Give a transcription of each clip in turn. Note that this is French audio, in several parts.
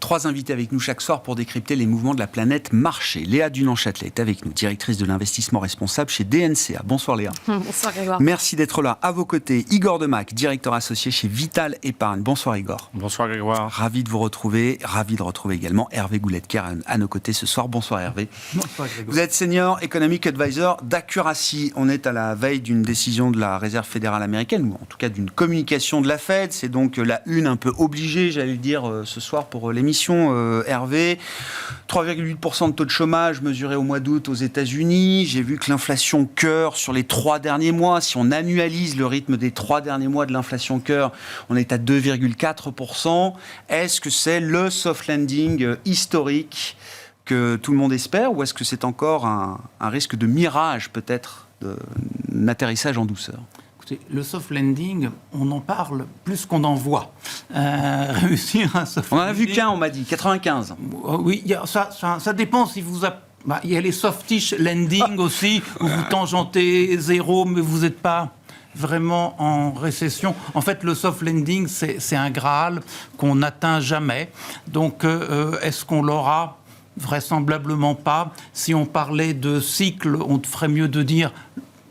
3 invités avec nous chaque soir pour décrypter les mouvements de la planète marché. Léa Dunant-Châtelet est avec nous, directrice de l'investissement responsable chez DNCA. Bonsoir Léa. Bonsoir Grégoire. Merci d'être là. À vos côtés, Igor Demac, directeur associé chez Vital Épargne. Bonsoir Igor. Bonsoir Grégoire. Ravi de vous retrouver. Ravi de retrouver également Hervé Gouletker à nos côtés ce soir. Bonsoir Hervé. Bonsoir Grégoire. Vous êtes senior economic advisor d'Accuracy. On est à la veille d'une décision de la Réserve fédérale américaine, ou en tout cas d'une communication de la Fed. C'est donc la une un peu obligée, j'allais dire, ce soir pour l'émission, Hervé. 3,8% de taux de chômage mesuré au mois d'août aux États-Unis. J'ai vu que l'inflation cœur sur les 3 derniers mois, si on annualise le rythme des 3 derniers mois de l'inflation cœur, on est à 2,4%. Est-ce que c'est le soft landing historique que tout le monde espère, ou est-ce que c'est encore un risque de mirage, peut-être, d'atterrissage en douceur ? Le soft landing, on en parle plus qu'on en voit. Réussir un soft landing... On en a vu qu'un, on m'a dit, 95. Oui, ça dépend si vous... il y a les softish landing aussi, où vous tangentez zéro, mais vous n'êtes pas vraiment en récession. En fait, le soft landing, c'est un Graal qu'on n'atteint jamais. Donc, est-ce qu'on l'aura ? Vraisemblablement pas. Si on parlait de cycle, on ferait mieux de dire...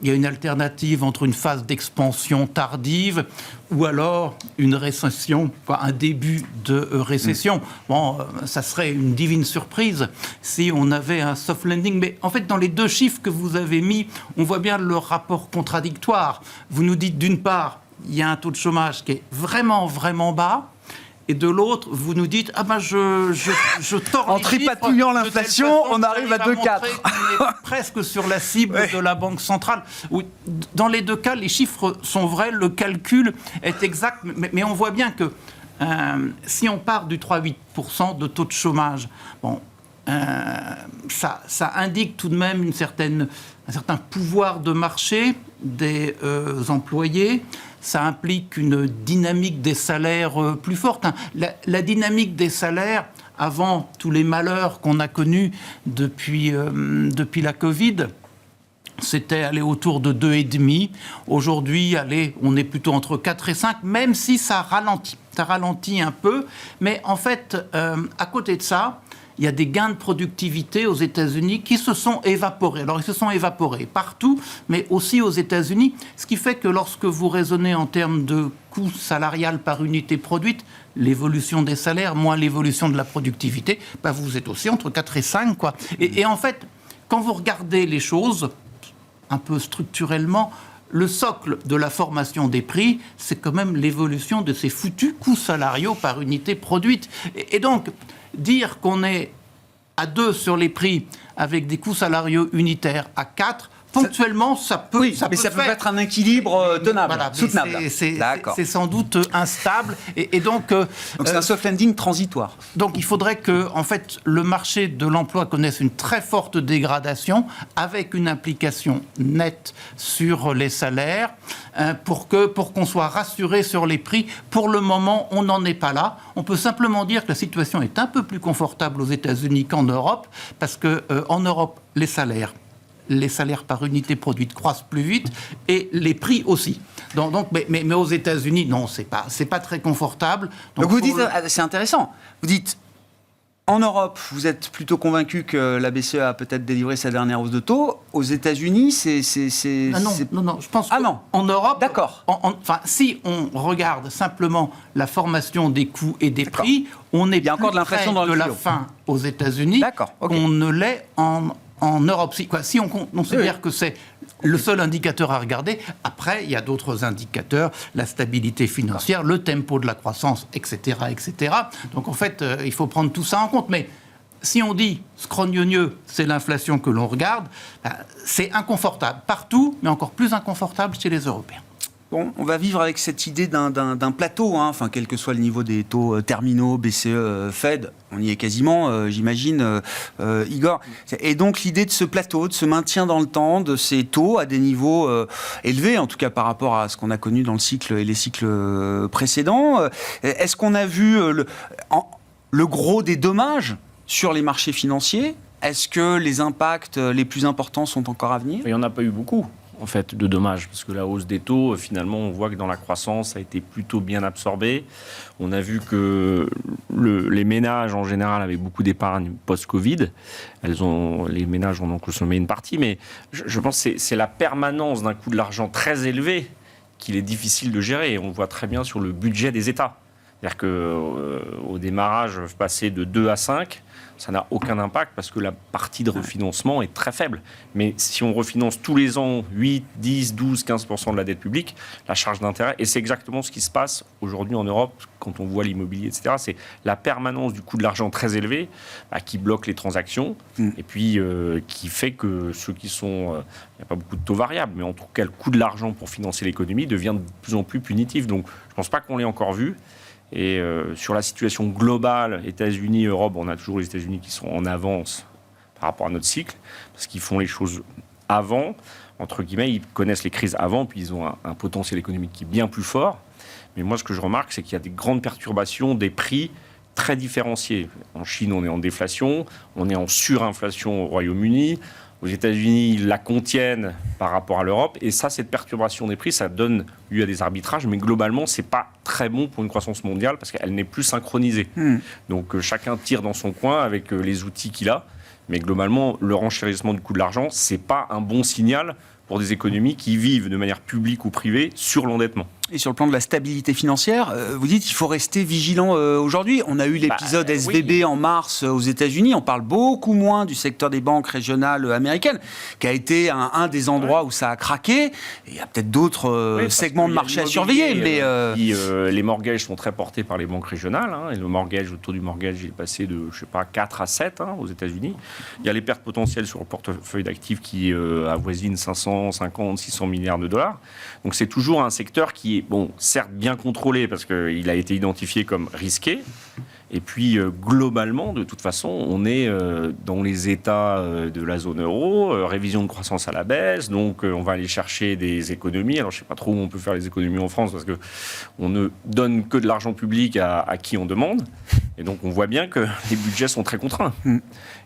Il y a une alternative entre une phase d'expansion tardive ou alors une récession, un début de récession. Bon, ça serait une divine surprise si on avait un soft landing. Mais en fait, dans les deux chiffres que vous avez mis, on voit bien le rapport contradictoire. Vous nous dites d'une part, il y a un taux de chômage qui est vraiment, vraiment bas. Et de l'autre, vous nous dites, je tords en tripatouillant l'inflation, on arrive à 2,4. On est presque sur la cible de la Banque centrale. Dans les deux cas, les chiffres sont vrais, le calcul est exact, mais on voit bien que si on part du 3,8% de taux de chômage, bon, ça indique tout de même un certain pouvoir de marché des employés. Ça implique une dynamique des salaires plus forte. La dynamique des salaires, avant tous les malheurs qu'on a connus depuis la Covid, c'était aller autour de 2,5. Aujourd'hui, on est plutôt entre 4 et 5, même si ça ralentit. Ça ralentit un peu. Mais en fait, à côté de ça, il y a des gains de productivité aux États-Unis qui se sont évaporés. Alors, ils se sont évaporés partout, mais aussi aux États-Unis, ce qui fait que lorsque vous raisonnez en termes de coût salarial par unité produite, l'évolution des salaires moins l'évolution de la productivité, vous êtes aussi entre 4 et 5, quoi. Et en fait, quand vous regardez les choses, un peu structurellement, le socle de la formation des prix, c'est quand même l'évolution de ces foutus coûts salariaux par unité produite. Et donc, dire qu'on est à 2 sur les prix avec des coûts salariaux unitaires à 4, ponctuellement, ça peut être un équilibre tenable, voilà, soutenable. C'est sans doute instable. Et donc c'est un soft landing transitoire. Donc il faudrait que, en fait, le marché de l'emploi connaisse une très forte dégradation avec une implication nette sur les salaires pour qu'on soit rassuré sur les prix. Pour le moment, on n'en est pas là. On peut simplement dire que la situation est un peu plus confortable aux États-Unis qu'en Europe, parce qu'en Europe, les salaires par unité produite croissent plus vite et les prix aussi. Mais aux États-Unis, non, c'est pas très confortable. Donc vous dites, c'est intéressant, vous dites, en Europe, vous êtes plutôt convaincu que la BCE a peut-être délivré sa dernière hausse de taux. Aux États-Unis, c'est... Non, je pense qu'en Europe... D'accord. Si on regarde simplement la formation des coûts et des prix, on est encore de l'inflation dans le la fin aux États-Unis qu'on ne l'est en Europe. Si on considère que c'est le seul indicateur à regarder, après, il y a d'autres indicateurs, la stabilité financière, le tempo de la croissance, etc., etc. Donc, en fait, il faut prendre tout ça en compte. Mais si on dit scrognonieux, c'est l'inflation que l'on regarde, c'est inconfortable partout, mais encore plus inconfortable chez les Européens. Bon, on va vivre avec cette idée d'un plateau, quel que soit le niveau des taux terminaux, BCE, Fed, on y est quasiment, j'imagine, Igor. Et donc l'idée de ce plateau, de ce maintien dans le temps, de ces taux à des niveaux élevés, en tout cas par rapport à ce qu'on a connu dans le cycle et les cycles précédents. Est-ce qu'on a vu le gros des dommages sur les marchés financiers ? Est-ce que les impacts les plus importants sont encore à venir ? Il n'y en a pas eu beaucoup. en fait, de dommages. Parce que la hausse des taux, finalement, on voit que dans la croissance, ça a été plutôt bien absorbé. On a vu que les ménages, en général, avaient beaucoup d'épargne post-Covid. Les ménages en ont consommé une partie. Mais je pense que c'est la permanence d'un coût de l'argent très élevé qu'il est difficile de gérer. Et on voit très bien sur le budget des États. C'est-à-dire qu'au démarrage, passer de 2 à 5, ça n'a aucun impact parce que la partie de refinancement est très faible. Mais si on refinance tous les ans 8, 10, 12, 15% de la dette publique, la charge d'intérêt, et c'est exactement ce qui se passe aujourd'hui en Europe quand on voit l'immobilier, etc., c'est la permanence du coût de l'argent très élevé qui bloque les transactions et puis qui fait que ceux qui sont... il n'y a pas beaucoup de taux variables, mais en tout cas, le coût de l'argent pour financer l'économie devient de plus en plus punitif. Donc, je ne pense pas qu'on l'ait encore vu. Et sur la situation globale, États-Unis, Europe, on a toujours les États-Unis qui sont en avance par rapport à notre cycle, parce qu'ils font les choses avant, entre guillemets, ils connaissent les crises avant, puis ils ont un potentiel économique qui est bien plus fort. Mais moi, ce que je remarque, c'est qu'il y a des grandes perturbations des prix très différenciés. En Chine, on est en déflation, on est en surinflation au Royaume-Uni. Aux États-Unis, ils la contiennent par rapport à l'Europe. Et ça, cette perturbation des prix, ça donne lieu à des arbitrages. Mais globalement, ce n'est pas très bon pour une croissance mondiale parce qu'elle n'est plus synchronisée. Donc, chacun tire dans son coin avec les outils qu'il a. Mais globalement, le renchérissement du coût de l'argent, ce n'est pas un bon signal pour des économies qui vivent de manière publique ou privée sur l'endettement. Et sur le plan de la stabilité financière, vous dites qu'il faut rester vigilant aujourd'hui. On a eu l'épisode SVB en mars aux États-Unis. On parle beaucoup moins du secteur des banques régionales américaines, qui a été un des endroits où ça a craqué. Et il y a peut-être d'autres segments de marché à surveiller. Mais les mortgages sont très portés par les banques régionales. Et le taux du mortgage est passé de, 4 à 7 aux États-Unis. Il y a les pertes potentielles sur le portefeuille d'actifs qui avoisinent 550, 600 milliards de dollars. Donc c'est toujours un secteur qui est, certes bien contrôlé parce qu'il a été identifié comme risqué. Et puis, globalement, de toute façon, on est dans les États de la zone euro, révision de croissance à la baisse, donc on va aller chercher des économies. Alors, je ne sais pas trop où on peut faire les économies en France, parce qu'on ne donne que de l'argent public à qui on demande. Et donc, on voit bien que les budgets sont très contraints.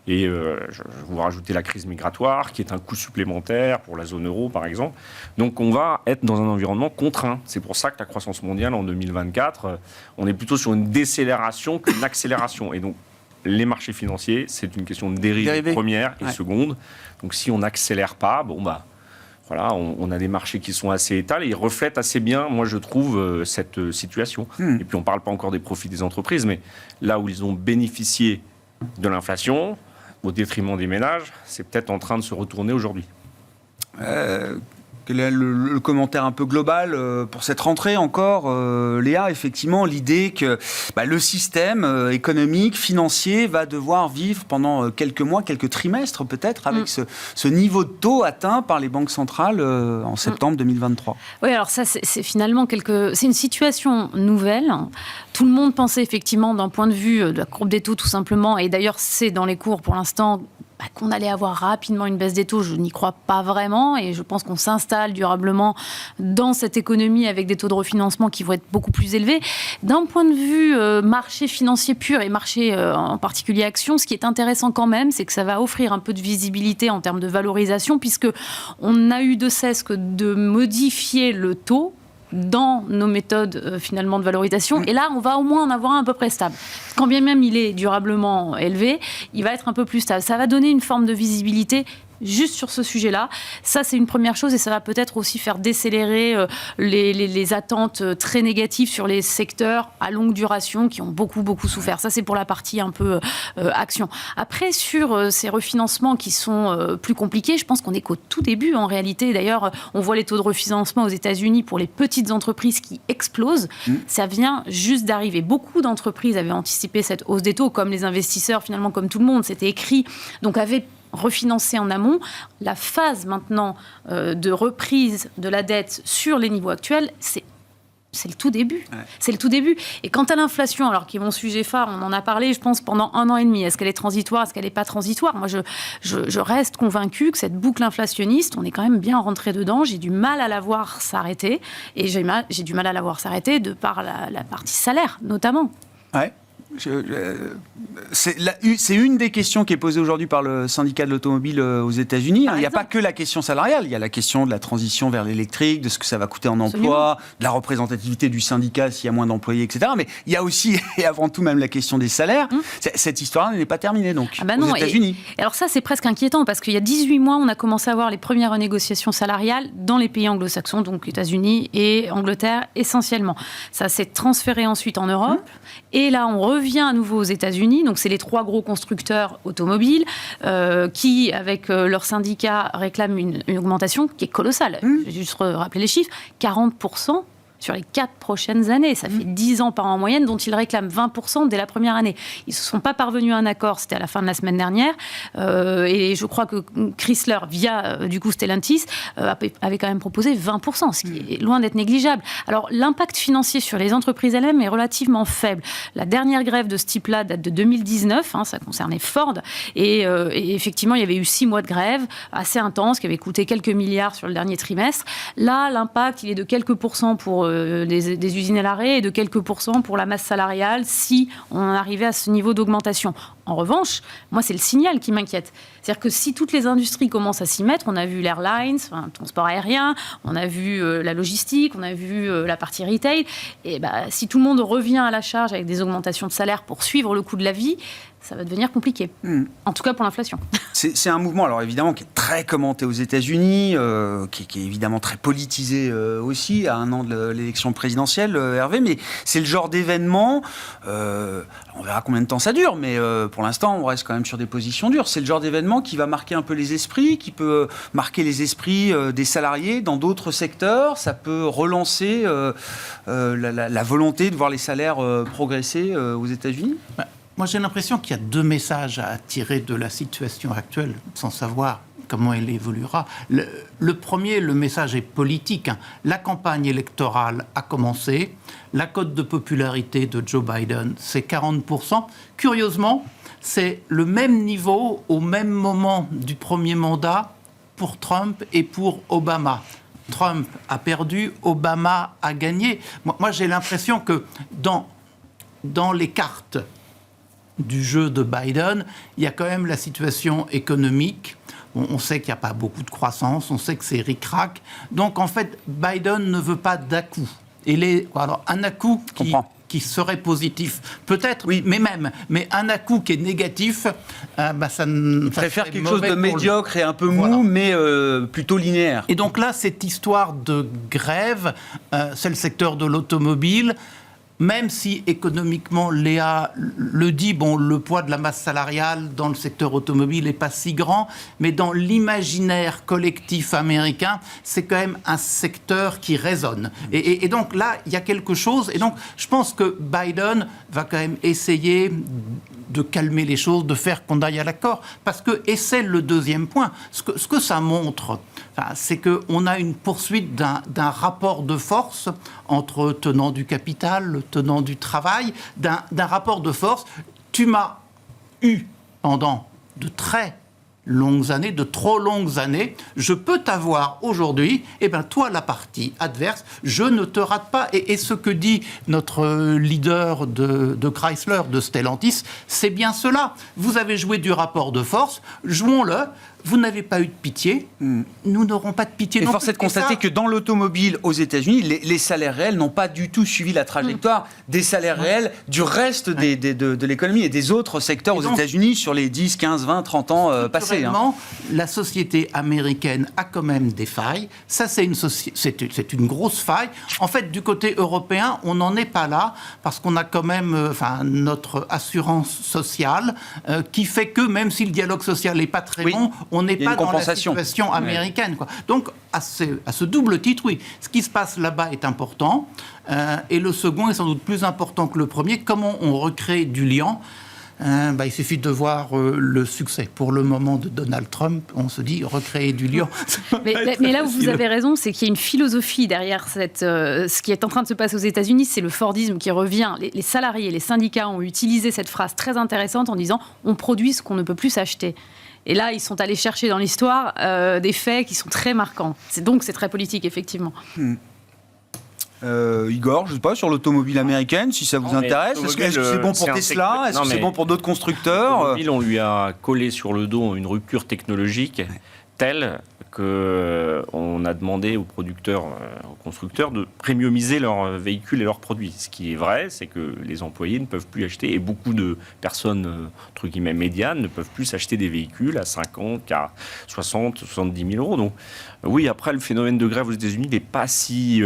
Et je vous rajouter la crise migratoire, qui est un coût supplémentaire pour la zone euro, par exemple. Donc, on va être dans un environnement contraint. C'est pour ça que la croissance mondiale, en 2024, on est plutôt sur une décélération qu'une accélération. Et donc, les marchés financiers, c'est une question de dérivés première et seconde. Donc, si on n'accélère pas, voilà, on a des marchés qui sont assez étals et ils reflètent assez bien, moi, je trouve, cette situation. Et puis, on ne parle pas encore des profits des entreprises, mais là où ils ont bénéficié de l'inflation, au détriment des ménages, c'est peut-être en train de se retourner aujourd'hui. Quel est le commentaire un peu global pour cette rentrée encore, Léa? Effectivement, l'idée que le système économique, financier va devoir vivre pendant quelques mois, quelques trimestres peut-être, avec ce niveau de taux atteint par les banques centrales en septembre 2023. Oui, alors ça, c'est finalement c'est une situation nouvelle. Tout le monde pensait effectivement d'un point de vue de la courbe des taux tout simplement, et d'ailleurs c'est dans les cours pour l'instant, qu'on allait avoir rapidement une baisse des taux. Je n'y crois pas vraiment et je pense qu'on s'installe durablement dans cette économie avec des taux de refinancement qui vont être beaucoup plus élevés. D'un point de vue marché financier pur et marché en particulier action, ce qui est intéressant quand même, c'est que ça va offrir un peu de visibilité en termes de valorisation, puisque on a eu de cesse que de modifier le taux dans nos méthodes finalement de valorisation. Et là, on va au moins en avoir un à peu près stable. Quand bien même il est durablement élevé, il va être un peu plus stable. Ça va donner une forme de visibilité juste sur ce sujet-là. Ça, c'est une première chose et ça va peut-être aussi faire décélérer les attentes très négatives sur les secteurs à longue duration qui ont beaucoup souffert. Ça, c'est pour la partie un peu action. Après, sur ces refinancements qui sont plus compliqués, je pense qu'on est qu'au tout début en réalité. D'ailleurs, on voit les taux de refinancement aux États-Unis pour les petites entreprises qui explosent. Ça vient juste d'arriver. Beaucoup d'entreprises avaient anticipé cette hausse des taux, comme les investisseurs, finalement, comme tout le monde. C'était écrit, donc avaient refinancer en amont. La phase maintenant de reprise de la dette sur les niveaux actuels, c'est le tout début. C'est le tout début. Et quant à l'inflation, alors qui est mon sujet phare, on en a parlé, je pense, pendant 1 an et demi. Est-ce qu'elle est transitoire? Est-ce qu'elle n'est pas transitoire? Moi, je reste convaincue que cette boucle inflationniste, on est quand même bien rentré dedans. J'ai du mal à la voir s'arrêter. Et j'ai du mal à la voir s'arrêter de par la partie salaire, notamment. Ouais. C'est une des questions qui est posée aujourd'hui par le syndicat de l'automobile aux États-Unis. Il n'y a pas que la question salariale, il y a la question de la transition vers l'électrique, de ce que ça va coûter en emploi, de la représentativité du syndicat s'il y a moins d'employés, etc. Mais il y a aussi, et avant tout même, la question des salaires. Cette histoire n'est pas terminée, donc, aux États-Unis. Et alors ça, c'est presque inquiétant, parce qu'il y a 18 mois, on a commencé à voir les premières renégociations salariales dans les pays anglo-saxons, donc États-Unis et Angleterre essentiellement. Ça s'est transféré ensuite en Europe. Et là, on revient à nouveau aux États-Unis. Donc, c'est les 3 gros constructeurs automobiles qui, avec leurs syndicats, réclament une augmentation qui est colossale. Je vais juste rappeler les chiffres. 40% sur les 4 prochaines années. Ça fait 10 ans par an en moyenne, dont ils réclament 20% dès la première année. Ils ne se sont pas parvenus à un accord, c'était à la fin de la semaine dernière. Et je crois que Chrysler, via du coup Stellantis, avait quand même proposé 20%, ce qui est loin d'être négligeable. Alors, l'impact financier sur les entreprises elles-mêmes est relativement faible. La dernière grève de ce type-là date de 2019, ça concernait Ford. Et effectivement, il y avait eu 6 mois de grève assez intense, qui avait coûté quelques milliards sur le dernier trimestre. Là, l'impact, il est de quelques pourcents pour des usines à l'arrêt et de quelques pourcents pour la masse salariale si on arrivait à ce niveau d'augmentation. En revanche, moi, c'est le signal qui m'inquiète. C'est-à-dire que si toutes les industries commencent à s'y mettre, on a vu l'airlines, le transport aérien, on a vu la logistique, on a vu la partie retail, et si tout le monde revient à la charge avec des augmentations de salaire pour suivre le coût de la vie, ça va devenir compliqué. En tout cas pour l'inflation. C'est un mouvement, alors évidemment, qui est très commenté aux États-Unis, qui est évidemment très politisé aussi, à un an de l'élection présidentielle, Hervé, mais c'est le genre d'événement, on verra combien de temps ça dure, mais pour l'instant, on reste quand même sur des positions dures. C'est le genre d'événement qui va marquer un peu les esprits, qui peut marquer les esprits des salariés dans d'autres secteurs. Ça peut relancer la volonté de voir les salaires progresser aux États-Unis. Moi, j'ai l'impression qu'il y a 2 messages à tirer de la situation actuelle, sans savoir comment elle évoluera. Le premier, le message est politique. La campagne électorale a commencé. La cote de popularité de Joe Biden, c'est 40%. Curieusement, c'est le même niveau au même moment du premier mandat pour Trump et pour Obama. Trump a perdu, Obama a gagné. Moi, j'ai l'impression que dans les cartes du jeu de Biden, il y a quand même la situation économique. On sait qu'il n'y a pas beaucoup de croissance, on sait que c'est ric-rac. Donc, en fait, Biden ne veut pas d'à-coup. Alors, un à-coup qui serait positif, peut-être, oui, mais un à-coup qui est négatif, ça ne... Il préfère quelque chose de médiocre et un peu mou, mais plutôt linéaire. Et donc là, cette histoire de grève, c'est le secteur de l'automobile. Même si économiquement, Léa le dit, le poids de la masse salariale dans le secteur automobile n'est pas si grand, mais dans l'imaginaire collectif américain, c'est quand même un secteur qui résonne. Et donc là, il y a quelque chose. Et donc, je pense que Biden va quand même essayer de calmer les choses, de faire qu'on aille à l'accord. Et c'est le deuxième point. Ce que ça montre, c'est qu'on a une poursuite d'un rapport de force entre tenants du capital, tenants du travail, d'un rapport de force. Tu m'as eu pendant de très longues années, de trop longues années, je peux t'avoir aujourd'hui, toi, la partie adverse, je ne te rate pas. Et ce que dit notre leader de Chrysler, de Stellantis, c'est bien cela. Vous avez joué du rapport de force, jouons-le. Vous n'avez pas eu de pitié, nous n'aurons pas de pitié non plus. Force est de constater que dans l'automobile aux États-Unis, les salaires réels n'ont pas du tout suivi la trajectoire des salaires réels du reste de l'économie et des autres secteurs aux États-Unis sur les 10, 15, 20, 30 ans passés. La société américaine a quand même des failles. Ça, c'est une grosse faille. En fait, du côté européen, on n'en est pas là parce qu'on a quand même notre assurance sociale qui fait que même si le dialogue social n'est pas très bon, on n'est pas dans la situation américaine. Donc, à ce double titre, oui. Ce qui se passe là-bas est important. Et le second est sans doute plus important que le premier. Comment on recrée du lien ? Il suffit de voir le succès. Pour le moment de Donald Trump, on se dit recréer du lien. Mais là où vous avez raison, c'est qu'il y a une philosophie derrière ce qui est en train de se passer aux États-Unis, c'est le Fordisme qui revient. Les salariés, les syndicats ont utilisé cette phrase très intéressante en disant « on produit ce qu'on ne peut plus s'acheter ». Et là, ils sont allés chercher dans l'histoire des faits qui sont très marquants. Donc, c'est très politique, effectivement. Igor, je ne sais pas, sur l'automobile américaine, si ça vous intéresse. Est-ce que c'est bon pour Tesla? Est-ce que c'est bon pour d'autres constructeurs? L'automobile, on lui a collé sur le dos une rupture technologique telle qu'on a demandé aux producteurs, aux constructeurs de premiumiser leurs véhicules et leurs produits. Ce qui est vrai, c'est que les employés ne peuvent plus acheter, et beaucoup de personnes, entre guillemets, médianes, ne peuvent plus s'acheter des véhicules à 50, à 60, 70 000 euros. Donc oui, après, le phénomène de grève aux États-Unis n'est pas si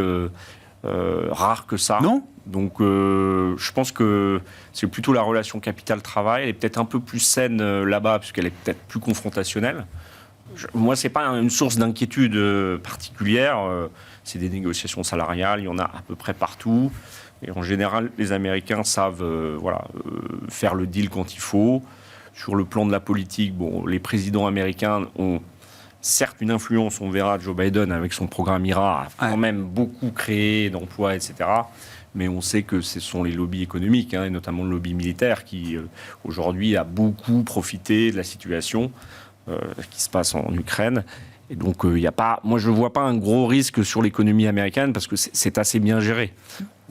rare que ça. Non. Donc je pense que c'est plutôt la relation capital-travail. Elle est peut-être un peu plus saine là-bas, puisqu'elle est peut-être plus confrontationnelle. Moi, ce n'est pas une source d'inquiétude particulière. C'est des négociations salariales, il y en a à peu près partout. Et en général, les Américains savent faire le deal quand il faut. Sur le plan de la politique, les présidents américains ont certes une influence. On verra Joe Biden avec son programme IRA a quand même beaucoup créé d'emplois, etc. Mais on sait que ce sont les lobbies économiques, et notamment le lobby militaire, qui aujourd'hui a beaucoup profité de la situation qui se passe en Ukraine. Et donc, il y a pas, moi, je ne vois pas un gros risque sur l'économie américaine parce que c'est assez bien géré.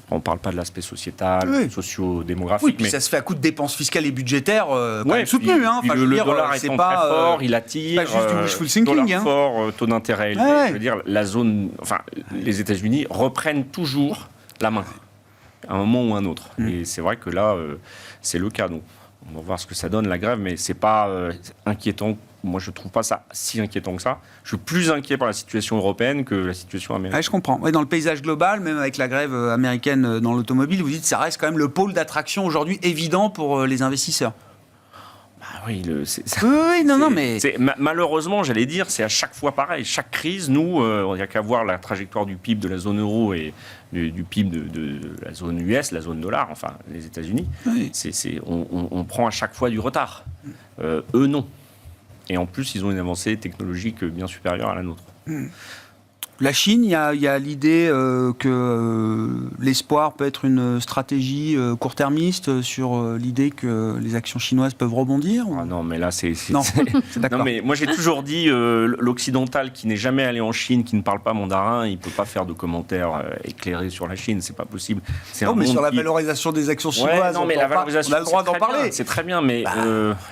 On ne parle pas de l'aspect sociétal, socio-démographique. Oui, puis ça se fait à coup de dépenses fiscales et budgétaires quand même soutenues. Le dollar étant très fort, il attire. Pas juste du wishful thinking. Dollar fort, taux d'intérêt élevé. Je veux dire, les États-Unis reprennent toujours la main, à un moment ou à un autre. Et c'est vrai que là, c'est le cas. Donc, on va voir ce que ça donne, la grève, mais ce n'est pas inquiétant. Moi, je ne trouve pas ça si inquiétant que ça. Je suis plus inquiet par la situation européenne que la situation américaine. Je comprends. Dans le paysage global, même avec la grève américaine dans l'automobile, vous dites que ça reste quand même le pôle d'attraction aujourd'hui évident pour les investisseurs. Oui, mais... malheureusement, j'allais dire, c'est à chaque fois pareil. Chaque crise, nous, il n'y a qu'à voir la trajectoire du PIB de la zone euro et du PIB de la zone US, la zone dollar, enfin les États-Unis. Oui. On prend à chaque fois du retard. Eux, non. Et en plus, ils ont une avancée technologique bien supérieure à la nôtre. La Chine, il y a l'idée que l'espoir peut être une stratégie court-termiste sur l'idée que les actions chinoises peuvent rebondir. Ah non, mais là, c'est d'accord. Non, mais moi, j'ai toujours dit, l'occidental qui n'est jamais allé en Chine, qui ne parle pas mandarin, il ne peut pas faire de commentaires éclairés sur la Chine. C'est pas possible. Mais sur la valorisation des actions chinoises, on a le droit d'en parler. C'est très bien, mais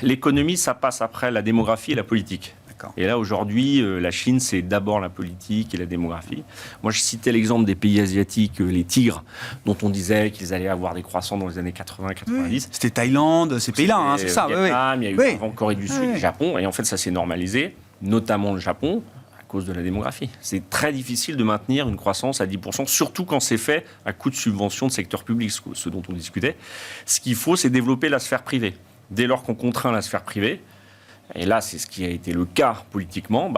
l'économie, ça passe après la démographie et la politique. Et là, aujourd'hui, la Chine, c'est d'abord la politique et la démographie. Moi, je citais l'exemple des pays asiatiques, les tigres, dont on disait qu'ils allaient avoir des croissants dans les années 80-90. C'était Thaïlande, ces pays-là, c'est ça. Vietnam, il y a eu avant Corée du Sud, Japon, et en fait, ça s'est normalisé, notamment le Japon, à cause de la démographie. C'est très difficile de maintenir une croissance à 10%, surtout quand c'est fait à coup de subventions de secteur public, ce dont on discutait. Ce qu'il faut, c'est développer la sphère privée. Dès lors qu'on contraint la sphère privée, et là, c'est ce qui a été le cas politiquement,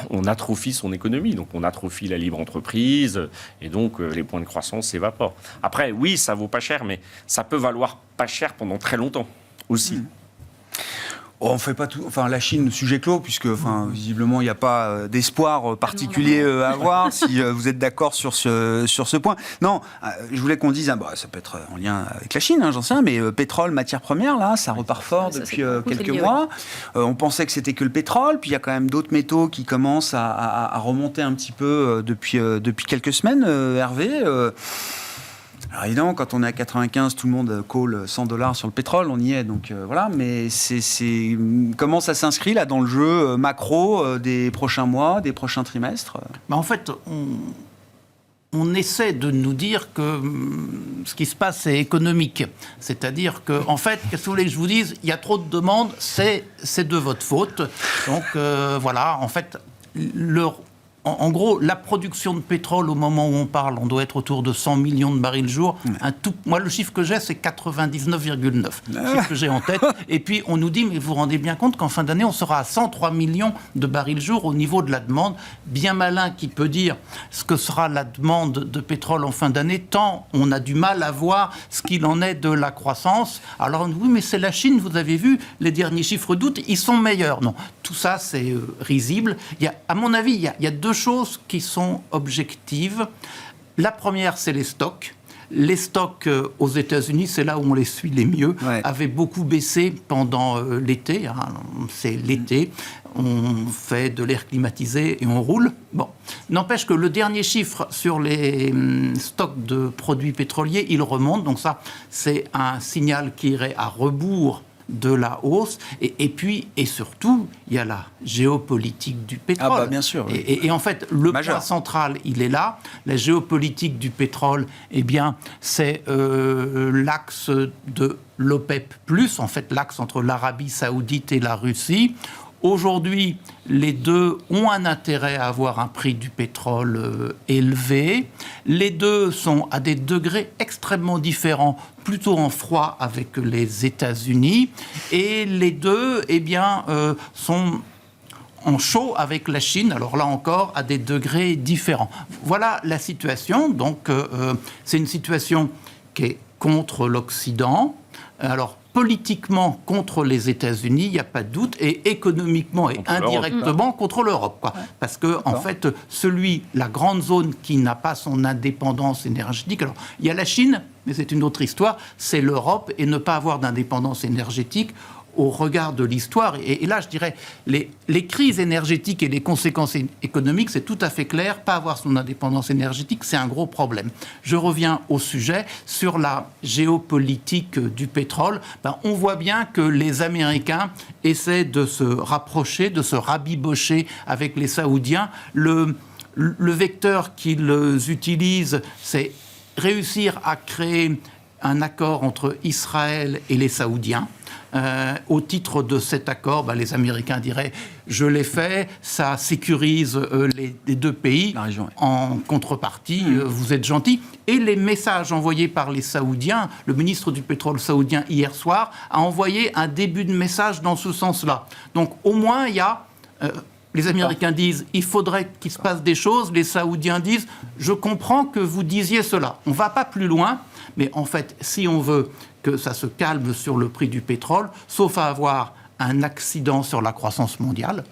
on atrophie son économie, donc on atrophie la libre entreprise, et donc les points de croissance s'évaporent. Après, oui, ça vaut pas cher, mais ça peut valoir pas cher pendant très longtemps aussi. On fait pas tout. Enfin, la Chine, sujet clos, puisque, visiblement, il n'y a pas d'espoir particulier à avoir. Si vous êtes d'accord sur ce point. Non, je voulais qu'on dise, ça peut être en lien avec la Chine, j'en sais rien, mais pétrole, matière première, là, ça repart fort depuis quelques mois. On pensait que c'était que le pétrole, puis il y a quand même d'autres métaux qui commencent à remonter un petit peu depuis quelques semaines. Hervé. Alors évidemment, quand on est à 95, tout le monde call $100 sur le pétrole, on y est, donc voilà. Mais comment ça s'inscrit là dans le jeu macro des prochains mois, des prochains trimestres? En fait, on essaie de nous dire que ce qui se passe est économique. C'est-à-dire que, en fait, qu'est-ce que vous voulez que je vous dise? Il y a trop de demandes, c'est de votre faute. Donc voilà, en fait, en gros, la production de pétrole, au moment où on parle, on doit être autour de 100 millions de barils jour. Moi, le chiffre que j'ai, c'est 99,9. Le chiffre que j'ai en tête. Et puis, on nous dit, mais vous vous rendez bien compte qu'en fin d'année, on sera à 103 millions de barils jour au niveau de la demande. Bien malin qui peut dire ce que sera la demande de pétrole en fin d'année, tant on a du mal à voir ce qu'il en est de la croissance. Alors, oui, mais c'est la Chine, vous avez vu, les derniers chiffres d'août, ils sont meilleurs. Non, tout ça, c'est risible. À mon avis, il y a deux choses qui sont objectives. La première, c'est les stocks. Les stocks aux États-Unis, c'est là où on les suit les mieux, avaient beaucoup baissé pendant l'été. C'est l'été, on fait de l'air climatisé et on roule. Bon, n'empêche que le dernier chiffre sur les stocks de produits pétroliers, il remonte. Donc ça, c'est un signal qui irait à rebours de la hausse, et puis, et surtout, il y a la géopolitique du pétrole. Ah bah bien sûr. Oui. Et en fait, le point central, il est là. La géopolitique du pétrole, eh bien, c'est l'axe de l'OPEP+, en fait, l'axe entre l'Arabie Saoudite et la Russie. Aujourd'hui, les deux ont un intérêt à avoir un prix du pétrole élevé. Les deux sont à des degrés extrêmement différents, plutôt en froid avec les États-Unis. Et les deux, eh bien, sont en chaud avec la Chine, alors là encore, à des degrés différents. Voilà la situation. Donc, c'est une situation qui est contre l'Occident. Alors, politiquement contre les États-Unis, il n'y a pas de doute, et économiquement et indirectement contre l'Europe. Quoi. Parce que, en fait, la grande zone qui n'a pas son indépendance énergétique, alors il y a la Chine, mais c'est une autre histoire, c'est l'Europe, et ne pas avoir d'indépendance énergétique au regard de l'histoire. Et là, je dirais, les crises énergétiques et les conséquences économiques, c'est tout à fait clair. Pas avoir son indépendance énergétique, c'est un gros problème. Je reviens au sujet. Sur la géopolitique du pétrole, on voit bien que les Américains essaient de se rapprocher, de se rabibocher avec les Saoudiens. Le vecteur qu'ils utilisent, c'est réussir à créer un accord entre Israël et les Saoudiens. Au titre de cet accord, les Américains diraient « je l'ai fait, ça sécurise les deux pays, en contrepartie, vous êtes gentils ». Et les messages envoyés par les Saoudiens, le ministre du pétrole saoudien hier soir a envoyé un début de message dans ce sens-là. Donc au moins il y a... les Américains disent « il faudrait qu'il se passe des choses », les Saoudiens disent « je comprends que vous disiez cela ». On ne va pas plus loin, mais en fait, si on veut que ça se calme sur le prix du pétrole, sauf à avoir un accident sur la croissance mondiale,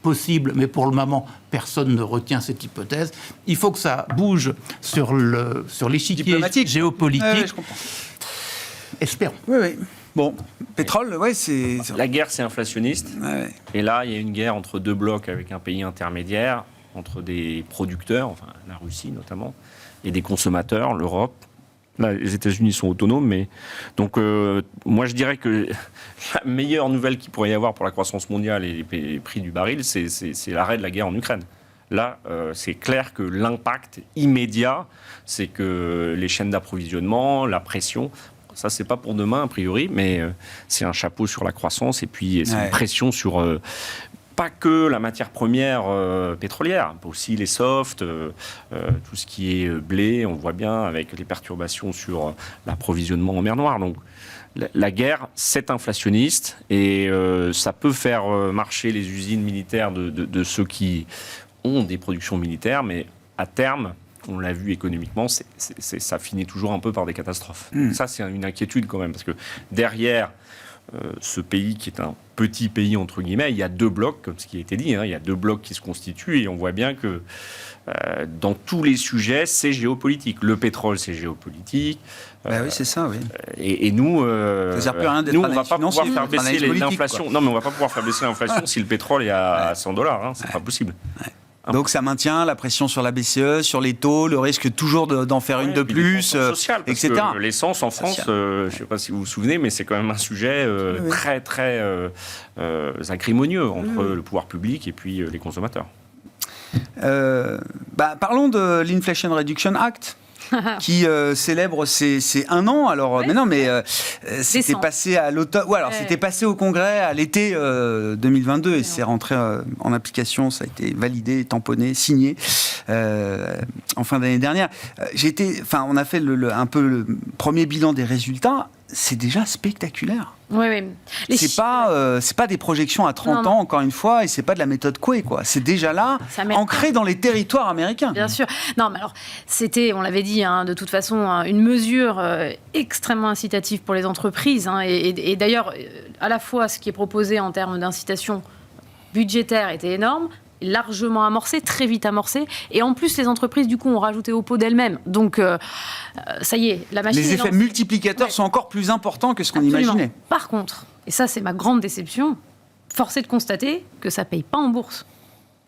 possible, mais pour le moment, personne ne retient cette hypothèse. Il faut que ça bouge sur l'échiquier géopolitique. Je comprends. Espérons. Oui. Bon, pétrole, c'est... La guerre, c'est inflationniste. Ouais. Et là, il y a une guerre entre deux blocs avec un pays intermédiaire, entre des producteurs, enfin la Russie notamment, et des consommateurs, l'Europe. Là, les États-Unis sont autonomes, mais donc moi je dirais que la meilleure nouvelle qu'il pourrait y avoir pour la croissance mondiale et les prix du baril, c'est l'arrêt de la guerre en Ukraine. Là, c'est clair que l'impact immédiat, c'est que les chaînes d'approvisionnement, la pression, ça c'est pas pour demain a priori, mais c'est un chapeau sur la croissance et puis c'est une pression sur pas que la matière première pétrolière, aussi les softs, tout ce qui est blé, on voit bien avec les perturbations sur l'approvisionnement en mer Noire. Donc la guerre, c'est inflationniste et ça peut faire marcher les usines militaires de ceux qui ont des productions militaires, mais à terme, on l'a vu économiquement, ça finit toujours un peu par des catastrophes. Ça, c'est une inquiétude quand même, parce que derrière ce pays qui est un petit pays, entre guillemets, il y a deux blocs, comme ce qui a été dit, il y a deux blocs qui se constituent et on voit bien que dans tous les sujets, c'est géopolitique. Le pétrole, c'est géopolitique. Oui, c'est ça, oui. Et nous, ça ne sert plus à rien d'être nous, on ne va pas financier, pouvoir faire baisser l'inflation. Non, mais on ne va pas pouvoir faire baisser l'inflation si le pétrole est à $100. C'est pas possible. Ouais. Donc ça maintient la pression sur la BCE, sur les taux, le risque toujours d'en faire une de plus, sociale, etc. Que l'essence en France, je ne sais pas si vous vous souvenez, mais c'est quand même un sujet très, très acrimonieux entre le pouvoir public et puis les consommateurs. Parlons de l'Inflation Reduction Act. Qui célèbre ses 1 an. Alors, mais non, mais c'était passé à l'automne. Ouais, alors c'était passé au Congrès à l'été 2022 et c'est rentré en application. Ça a été validé, tamponné, signé en fin d'année dernière. On a fait un peu le premier bilan des résultats. C'est déjà spectaculaire. Oui. C'est pas des projections à 30 ans, encore une fois, et c'est pas de la méthode Coué, quoi. C'est déjà là, ancré dans les territoires américains. Bien sûr. Non, mais alors, c'était, on l'avait dit, de toute façon, une mesure extrêmement incitative pour les entreprises. Et d'ailleurs, à la fois, ce qui est proposé en termes d'incitation budgétaire était énorme, largement amorcé, très vite amorcé. Et en plus, les entreprises, du coup, ont rajouté au pot d'elles-mêmes. Donc, ça y est, la machine Les est effets lancée. multiplicateurs sont encore plus importants que ce qu'on Absolument. imaginait. Par contre, et ça, c'est ma grande déception, force est de constater que ça ne paye pas en bourse.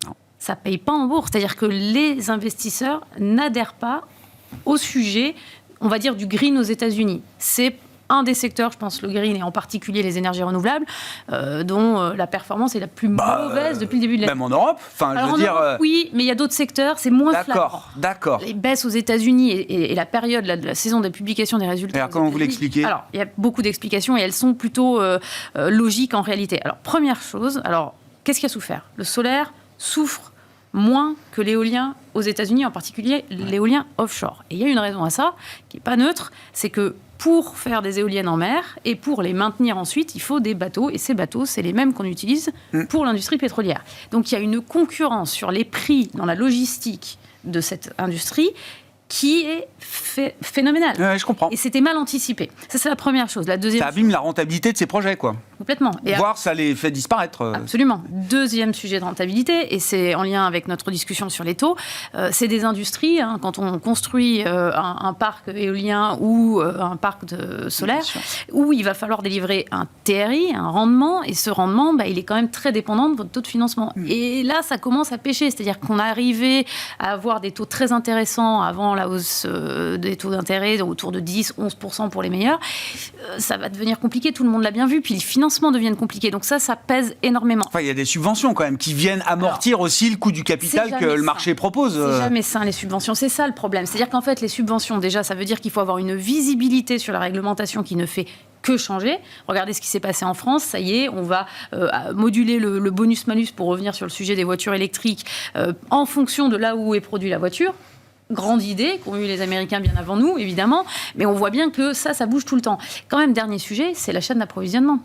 Non. Ça ne paye pas en bourse. C'est-à-dire que les investisseurs n'adhèrent pas au sujet, on va dire, du green aux États-Unis. C'est un des secteurs, je pense, le green et en particulier les énergies renouvelables, dont la performance est la plus mauvaise depuis le début de l'année. Même en Europe. Enfin, Alors, je veux en dire. Europe, oui, mais il y a d'autres secteurs, c'est moins flagrant. D'accord. Les baisses aux États-Unis et la période de la saison de publication des résultats. Alors, comment vous l'expliquez ? Alors, il y a beaucoup d'explications et elles sont plutôt logiques en réalité. Alors, première chose, qu'est-ce qui a souffert ? Le solaire souffre moins que l'éolien aux États-Unis, en particulier l'éolien offshore. Et il y a une raison à ça, qui n'est pas neutre, c'est que pour faire des éoliennes en mer et pour les maintenir ensuite, il faut des bateaux. Et ces bateaux, c'est les mêmes qu'on utilise pour l'industrie pétrolière. Donc il y a une concurrence sur les prix dans la logistique de cette industrie qui est phénoménale. Ouais, je comprends. Et c'était mal anticipé. Ça, c'est la première chose. La deuxième Ça abîme la rentabilité de ces projets, quoi. Complètement. Voire ça les fait disparaître. Absolument. Deuxième sujet de rentabilité, et c'est en lien avec notre discussion sur les taux, c'est des industries, quand on construit un parc éolien ou un parc de solaire, où il va falloir délivrer un TRI, un rendement, et ce rendement, il est quand même très dépendant de votre taux de financement. Et là, ça commence à pêcher, c'est-à-dire qu'on arrivait à avoir des taux très intéressants avant la hausse des taux d'intérêt, autour de 10-11% pour les meilleurs. Ça va devenir compliqué, tout le monde l'a bien vu, puis les financements deviennent compliqués. Donc ça pèse énormément. Enfin, il y a des subventions quand même qui viennent amortir aussi le coût du capital que le marché propose. C'est jamais sain, les subventions. C'est ça le problème. C'est-à-dire qu'en fait, les subventions, déjà, ça veut dire qu'il faut avoir une visibilité sur la réglementation qui ne fait que changer. Regardez ce qui s'est passé en France. Ça y est, on va moduler le bonus-malus pour revenir sur le sujet des voitures électriques en fonction de là où est produite la voiture. Grande idée qu'ont eu les Américains bien avant nous, évidemment, mais on voit bien que ça bouge tout le temps. Quand même, dernier sujet, c'est la chaîne d'approvisionnement.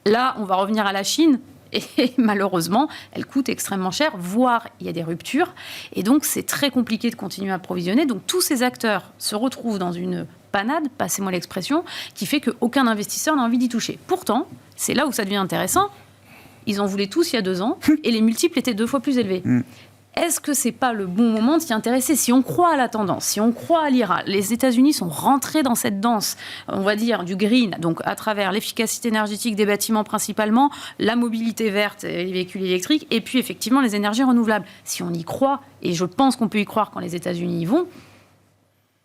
Là, on va revenir à la Chine, et malheureusement, elle coûte extrêmement cher, voire il y a des ruptures, et donc c'est très compliqué de continuer à approvisionner. Donc tous ces acteurs se retrouvent dans une panade, passez-moi l'expression, qui fait qu'aucun investisseur n'a envie d'y toucher. Pourtant, c'est là où ça devient intéressant, ils en voulaient tous il y a 2 ans, et les multiples étaient 2 fois plus élevés. Est-ce que c'est pas le bon moment de s'y intéresser ? Si on croit à la tendance, si on croit à l'IRA, les États-Unis sont rentrés dans cette danse, on va dire, du green, donc à travers l'efficacité énergétique des bâtiments principalement, la mobilité verte et les véhicules électriques, et puis effectivement les énergies renouvelables. Si on y croit, et je pense qu'on peut y croire quand les États-Unis y vont,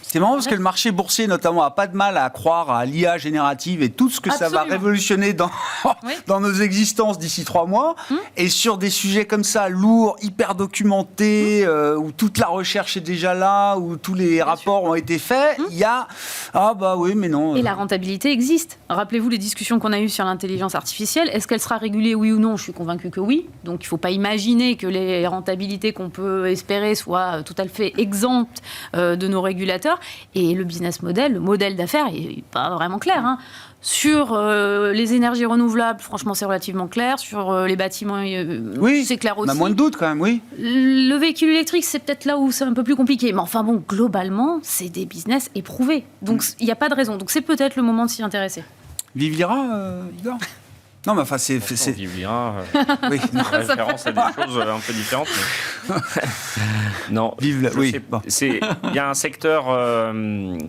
C'est marrant parce que le marché boursier, notamment, a pas de mal à croire à l'IA générative et tout ce que ça va révolutionner dans nos existences d'ici 3 mois. Et sur des sujets comme ça, lourds, hyper documentés, où toute la recherche est déjà là, où tous les rapports ont été faits, il y a ah bah oui, mais non. Et la rentabilité existe. Rappelez-vous les discussions qu'on a eues sur l'intelligence artificielle. Est-ce qu'elle sera régulée, oui ou non ? Je suis convaincue que oui. Donc il ne faut pas imaginer que les rentabilités qu'on peut espérer soient tout à fait exemptes de nos régulateurs. Et le business model, le modèle d'affaires, il n'est pas vraiment clair. Sur les énergies renouvelables, franchement, c'est relativement clair. Sur les bâtiments, oui, c'est clair aussi. On a moins de doutes quand même, oui. Le véhicule électrique, c'est peut-être là où c'est un peu plus compliqué. Mais enfin bon, globalement, c'est des business éprouvés. Donc il n'y a pas de raison. Donc c'est peut-être le moment de s'y intéresser. Vive l'IRA, Igor ? Non, mais enfin, c'est... Vive l'IRA, oui, non. Référence à des choses un peu différentes. Mais... non, vive oui. Il y a un secteur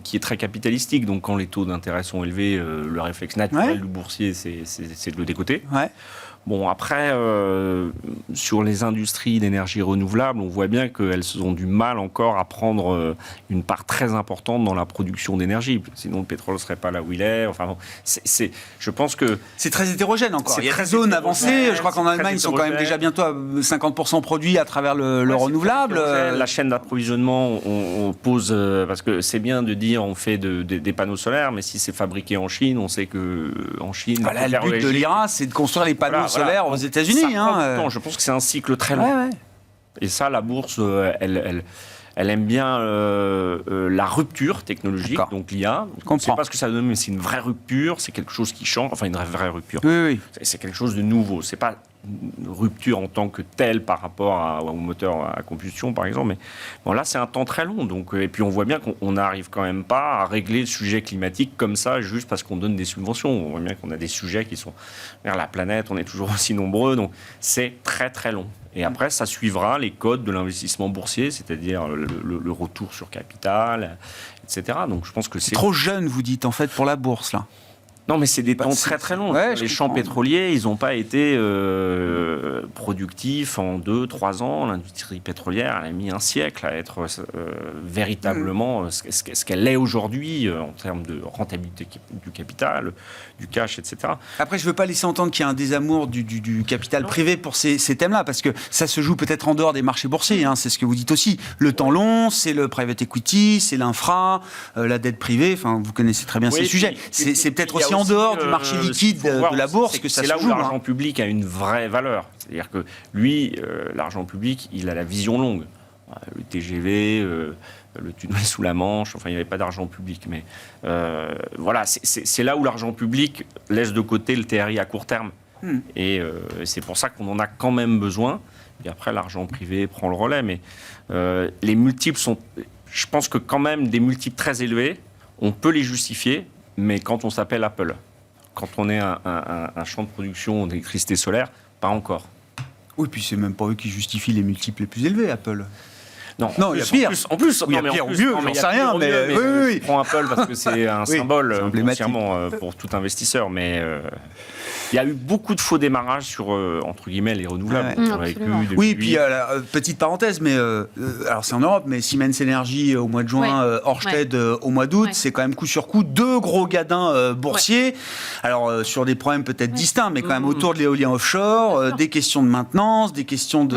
qui est très capitalistique, donc quand les taux d'intérêt sont élevés, le réflexe naturel du boursier, c'est de le décoter. Ouais. Bon, après, sur les industries d'énergie renouvelable, on voit bien qu'elles ont du mal encore à prendre une part très importante dans la production d'énergie. Sinon, le pétrole ne serait pas là où il est. Enfin, bon, je pense que... C'est très hétérogène encore. Il y a des zones avancées. Je crois qu'en Allemagne, ils sont quand même déjà bientôt à 50% produits à travers le renouvelable. La chaîne d'approvisionnement, on pose... parce que c'est bien de dire on fait des panneaux solaires, mais si c'est fabriqué en Chine, on sait qu'en Chine... Voilà, le but de l'IRA, c'est de construire les panneaux solaires aux États-Unis. Je pense que c'est un cycle très long. Ouais. Et ça, la bourse, elle aime bien la rupture technologique, donc l'IA. Je ne sais pas ce que ça donne, mais c'est une vraie rupture, c'est quelque chose qui change, enfin une vraie rupture. Oui. C'est quelque chose de nouveau. C'est pas une rupture en tant que telle par rapport au moteur à combustion, par exemple. Mais bon, là, c'est un temps très long. Donc, et puis, on voit bien qu'on n'arrive quand même pas à régler le sujet climatique comme ça, juste parce qu'on donne des subventions. On voit bien qu'on a des sujets qui sont vers la planète. On est toujours aussi nombreux. Donc, c'est très, très long. Et après, ça suivra les codes de l'investissement boursier, c'est-à-dire le retour sur capital, etc. Donc je pense que c'est trop jeune, vous dites, en fait, pour la bourse, là. Non, mais c'est des temps très très longs. Ouais, les champs pétroliers, ils n'ont pas été productifs en 2-3 ans. L'industrie pétrolière, elle a mis un siècle à être véritablement ce qu'elle est aujourd'hui en termes de rentabilité du capital, du cash, etc. Après, je ne veux pas laisser entendre qu'il y a un désamour du capital privé pour ces thèmes-là, parce que ça se joue peut-être en dehors des marchés boursiers, hein, c'est ce que vous dites aussi. Le temps long, c'est le private equity, c'est l'infra, la dette privée, enfin, vous connaissez très bien ces sujets. C'est peut-être aussi en dehors du marché liquide de la bourse que ça se joue. C'est là où l'argent public a une vraie valeur. C'est-à-dire que lui, l'argent public, il a la vision longue. Le TGV, le tunnel sous la Manche, enfin, il n'y avait pas d'argent public. Mais voilà, c'est là où l'argent public laisse de côté le TRI à court terme. Et c'est pour ça qu'on en a quand même besoin. Et après, l'argent privé prend le relais. Mais les multiples sont... Je pense que quand même, des multiples très élevés, on peut les justifier, mais quand on s'appelle Apple... Quand on est un champ de production d'électricité solaire, pas encore. Oui, puis c'est même pas eux qui justifient les multiples les plus élevés, Apple. Non, il y a pire. En plus, il y a pire ou mieux, j'en sais rien, mais oui. Je prends Apple parce que c'est un symbole pour tout investisseur, mais il y a eu beaucoup de faux démarrages sur, entre guillemets, les renouvelables. Oui, puis petite parenthèse, mais alors c'est en Europe, mais Siemens Energy au mois de juin, Ørsted au mois d'août, c'est quand même coup sur coup 2 gros gadins boursiers. Alors sur des problèmes peut-être distincts, mais quand même autour de l'éolien offshore, des questions de maintenance, des questions de...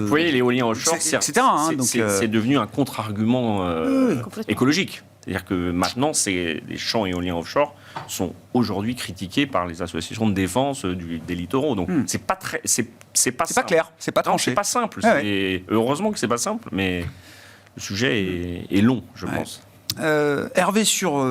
Vous voyez, l'éolien offshore, etc. C'est devenu un contre-argument écologique. C'est-à-dire que maintenant, les champs éoliens offshore sont aujourd'hui critiqués par les associations de défense des littoraux. Donc, c'est pas clair, c'est pas tranché. C'est pas simple. Heureusement que c'est pas simple, mais le sujet est long, je pense. Hervé, sur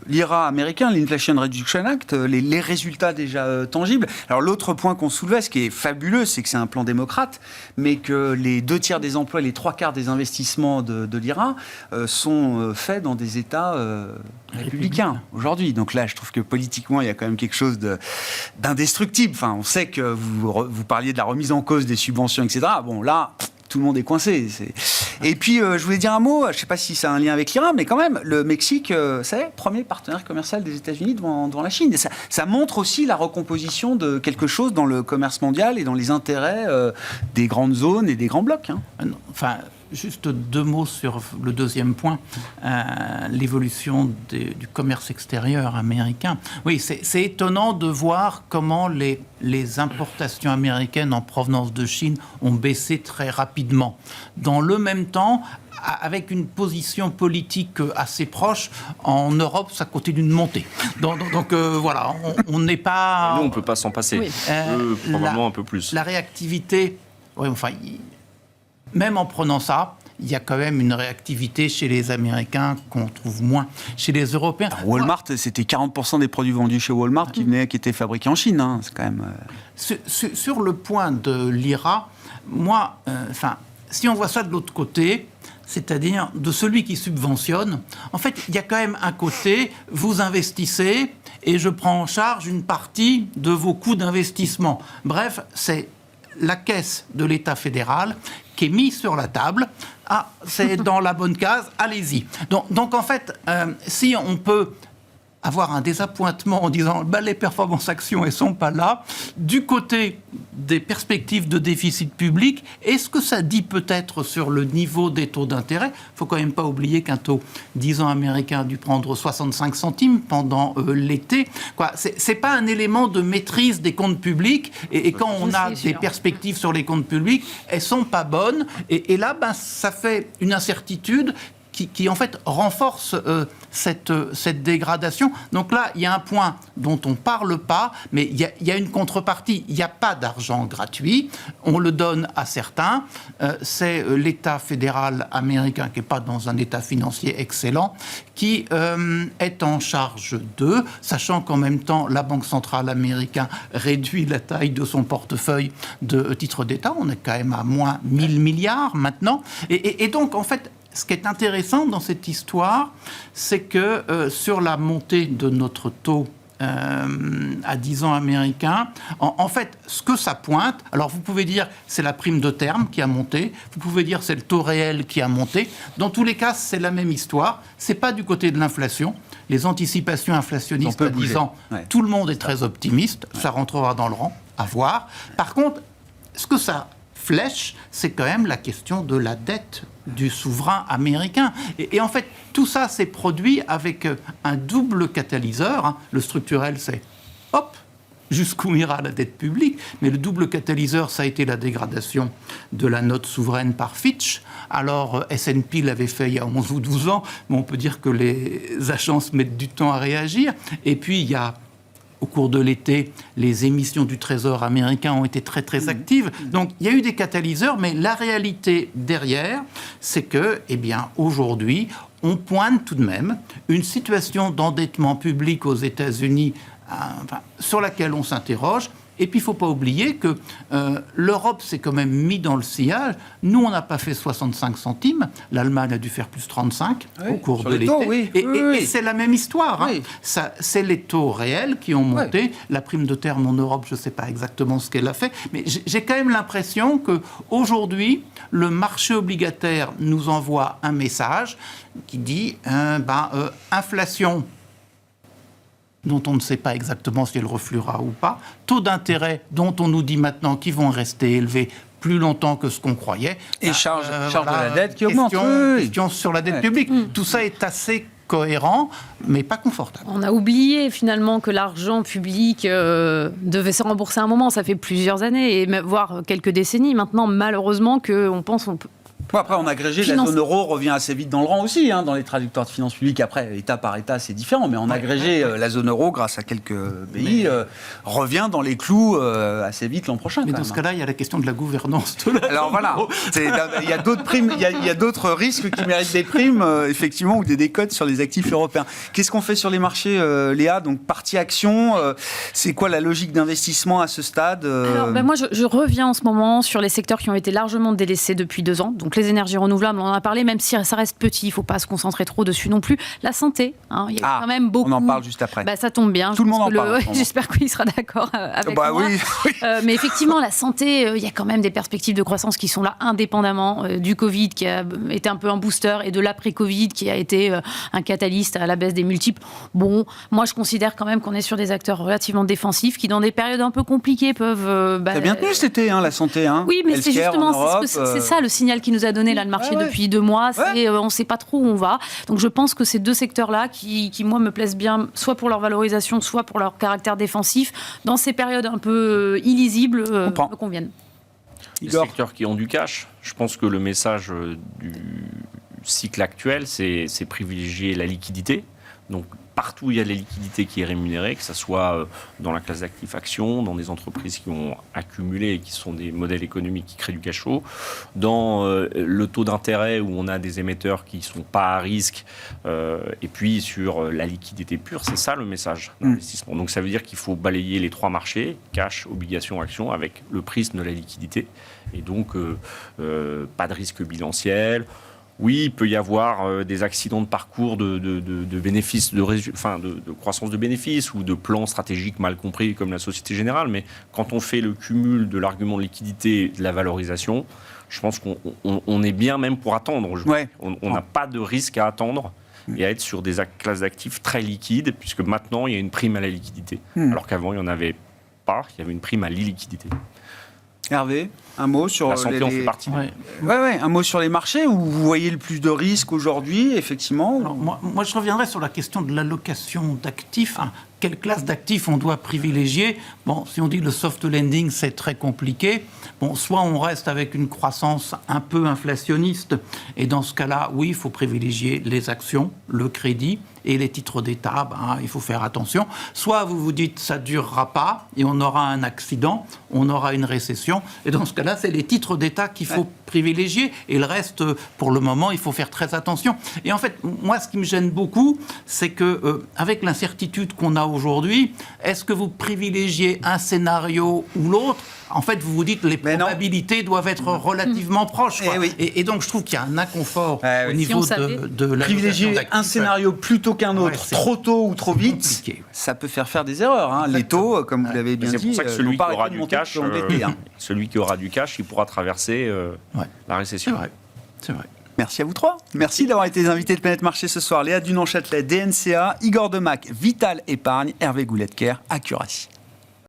l'IRA américain, l'Inflation Reduction Act, les résultats déjà tangibles. Alors l'autre point qu'on soulevait, ce qui est fabuleux, c'est que c'est un plan démocrate, mais que les 2/3 des emplois, les 3/4 des investissements de l'IRA sont faits dans des États républicains aujourd'hui. Donc là, je trouve que politiquement, il y a quand même quelque chose d'indestructible. Enfin, on sait que vous parliez de la remise en cause des subventions, etc. Bon, là... Tout le monde est coincé. Et puis, je voulais dire un mot, je ne sais pas si ça a un lien avec l'Iran, mais quand même, le Mexique, c'est premier partenaire commercial des États-Unis devant la Chine. Et ça montre aussi la recomposition de quelque chose dans le commerce mondial et dans les intérêts des grandes zones et des grands blocs. Hein. Enfin, juste 2 mots sur le deuxième point, l'évolution du commerce extérieur américain. Oui, c'est étonnant de voir comment les importations américaines en provenance de Chine ont baissé très rapidement. Dans le même temps, avec une position politique assez proche, en Europe, ça continue de monter. Donc voilà, on n'est pas... Nous, on ne peut pas s'en passer. Oui. Probablement un peu plus. La réactivité... Oui, enfin... Même en prenant ça, il y a quand même une réactivité chez les Américains qu'on trouve moins chez les Européens. Alors, Walmart, c'était 40% des produits vendus chez Walmart qui étaient fabriqués en Chine. Hein. C'est quand même... Sur le point de l'IRA, moi, si on voit ça de l'autre côté, c'est-à-dire de celui qui subventionne, en fait, il y a quand même un côté, vous investissez et je prends en charge une partie de vos coûts d'investissement. Bref, c'est la caisse de l'État fédéral qui est mise sur la table. Ah, c'est dans la bonne case, allez-y. Donc en fait, si on peut avoir un désappointement en disant les performances actions, elles ne sont pas là, du côté des perspectives de déficit public, est-ce que ça dit peut-être sur le niveau des taux d'intérêt ? Il ne faut quand même pas oublier qu'un taux 10 ans américain a dû prendre 65 centimes pendant l'été. Ce n'est pas un élément de maîtrise des comptes publics, et quand on a des perspectives sur les comptes publics, elles ne sont pas bonnes, et là, ça fait une incertitude qui en fait renforce cette dégradation. Donc là, il y a un point dont on ne parle pas, mais il y a une contrepartie. Il n'y a pas d'argent gratuit. On le donne à certains. C'est l'État fédéral américain, qui n'est pas dans un état financier excellent, qui est en charge d'eux, sachant qu'en même temps, la Banque centrale américaine réduit la taille de son portefeuille de titres d'État. On est quand même à moins 1000 milliards maintenant. Et donc, en fait, ce qui est intéressant dans cette histoire, c'est que sur la montée de notre taux à 10 ans américain. En fait, ce que ça pointe, alors vous pouvez dire c'est la prime de terme qui a monté, vous pouvez dire c'est le taux réel qui a monté. Dans tous les cas, c'est la même histoire. C'est pas du côté de l'inflation. Les anticipations inflationnistes à 10 ans, tout le monde est très optimiste. Ça rentrera dans le rang, à voir. Par contre, ce que ça flèche, c'est quand même la question de la dette du souverain américain. Et en fait, tout ça s'est produit avec un double catalyseur. Le structurel, c'est hop, jusqu'où ira la dette publique. Mais le double catalyseur, ça a été la dégradation de la note souveraine par Fitch. Alors, S&P l'avait fait il y a 11 ou 12 ans, mais on peut dire que les agences mettent du temps à réagir. Et puis, il y a au cours de l'été, les émissions du Trésor américain ont été très, très actives. Donc, il y a eu des catalyseurs, mais la réalité derrière, c'est que, aujourd'hui, on pointe tout de même une situation d'endettement public aux États-Unis sur laquelle on s'interroge. Et puis, il ne faut pas oublier que l'Europe s'est quand même mis dans le sillage. Nous, on n'a pas fait 65 centimes. L'Allemagne a dû faire plus 35 au cours de l'été. Et c'est la même histoire. Oui. C'est les taux réels qui ont monté. Oui. La prime de terme en Europe, je ne sais pas exactement ce qu'elle a fait. Mais j'ai quand même l'impression qu'aujourd'hui, le marché obligataire nous envoie un message qui dit inflation dont on ne sait pas exactement si elle refluera ou pas, taux d'intérêt dont on nous dit maintenant qu'ils vont rester élevés plus longtemps que ce qu'on croyait. Et charge de la dette qui augmente. Question sur la dette publique. Tout ça est assez cohérent, mais pas confortable. On a oublié finalement que l'argent public devait se rembourser à un moment. Ça fait plusieurs années, et voire quelques décennies maintenant, malheureusement, qu'on pense on peut. Après, en agrégé, la zone euro revient assez vite dans le rang aussi, dans les trajectoires de finances publiques. Après, État par État, c'est différent. Mais en agrégé, la zone euro, grâce à quelques pays, revient dans les clous assez vite l'an prochain. Mais dans ce cas-là, il y a la question de la gouvernance de la Alors voilà, il y a d'autres primes, il y a d'autres risques qui méritent des primes, effectivement, ou des décotes sur les actifs européens. Qu'est-ce qu'on fait sur les marchés, Léa? Donc, partie action, c'est quoi la logique d'investissement à ce stade? Alors, moi, je reviens en ce moment sur les secteurs qui ont été largement délaissés depuis 2 ans. Donc, les énergies renouvelables, on en a parlé, même si ça reste petit, il ne faut pas se concentrer trop dessus non plus. La santé, il y a quand même beaucoup. On en parle juste après. Ça tombe bien. Tout le monde en parle. J'espère qu'il sera d'accord avec moi. Oui. Mais effectivement, la santé, il y a quand même des perspectives de croissance qui sont là, indépendamment du Covid, qui a été un peu un booster, et de l'après-Covid, qui a été un catalyste à la baisse des multiples. Bon, moi, je considère quand même qu'on est sur des acteurs relativement défensifs, qui, dans des périodes un peu compliquées, peuvent... Ça a bien tenu cet été, la santé. Oui, mais c'est justement c'est ça le signal qui nous a donné le marché depuis 2 mois, on ne sait pas trop où on va. Donc je pense que ces 2 secteurs-là qui, moi, me plaisent bien, soit pour leur valorisation, soit pour leur caractère défensif, dans ces périodes un peu illisibles, me conviennent. Les secteurs qui ont du cash, je pense que le message du cycle actuel, c'est privilégier la liquidité. Donc partout où il y a de la liquidité qui est rémunérée, que ce soit dans la classe d'actifs actions, dans des entreprises qui ont accumulé et qui sont des modèles économiques qui créent du cash flow, dans le taux d'intérêt où on a des émetteurs qui ne sont pas à risque, et puis sur la liquidité pure, c'est ça le message d'investissement. Donc ça veut dire qu'il faut balayer les 3 marchés, cash, obligations, actions, avec le prisme de la liquidité, et donc pas de risque bilanciel. Oui, il peut y avoir des accidents de parcours de bénéfices, de croissance de bénéfices ou de plans stratégiques mal compris comme la Société Générale. Mais quand on fait le cumul de l'argument de liquidité et de la valorisation, je pense qu'on est bien même pour attendre. On n'a pas de risque à attendre et à être sur des classes d'actifs très liquides, puisque maintenant, il y a une prime à la liquidité. Alors qu'avant, il n'y en avait pas. Il y avait une prime à l'illiquidité. Hervé, un mot sur la santé en fait partie. Un mot sur les marchés où vous voyez le plus de risques aujourd'hui, effectivement. Alors, moi, je reviendrai sur la question de l'allocation d'actifs. Quelle classe d'actifs on doit privilégier? Bon, si on dit le soft lending, c'est très compliqué. Bon, soit on reste avec une croissance un peu inflationniste, et dans ce cas-là, oui, il faut privilégier les actions, le crédit et les titres d'État. Il faut faire attention. Soit vous vous dites ça durera pas et on aura un accident, on aura une récession, et dans ce cas-là, c'est les titres d'État qu'il faut privilégier, et le reste, pour le moment, il faut faire très attention. Et en fait, moi, ce qui me gêne beaucoup, c'est que avec l'incertitude qu'on a aujourd'hui, est-ce que vous privilégiez un scénario ou l'autre ? En fait, vous vous dites les probabilités doivent être relativement proches. Quoi. Et donc, je trouve qu'il y a un inconfort au niveau de la privilégier un scénario plutôt qu'un autre, trop tôt ou trop vite, ça peut faire des erreurs. Hein. Les taux, comme vous l'avez bien dit, c'est pour ça que celui qui aura du cash, il pourra traverser la récession. C'est vrai. Merci à vous trois. Merci d'avoir été les invités de Planète Marché ce soir. Léa Dunan-Châtelet, DNCA, Igor Demac, Vital Épargne, Hervé Gouletker, Accuracy.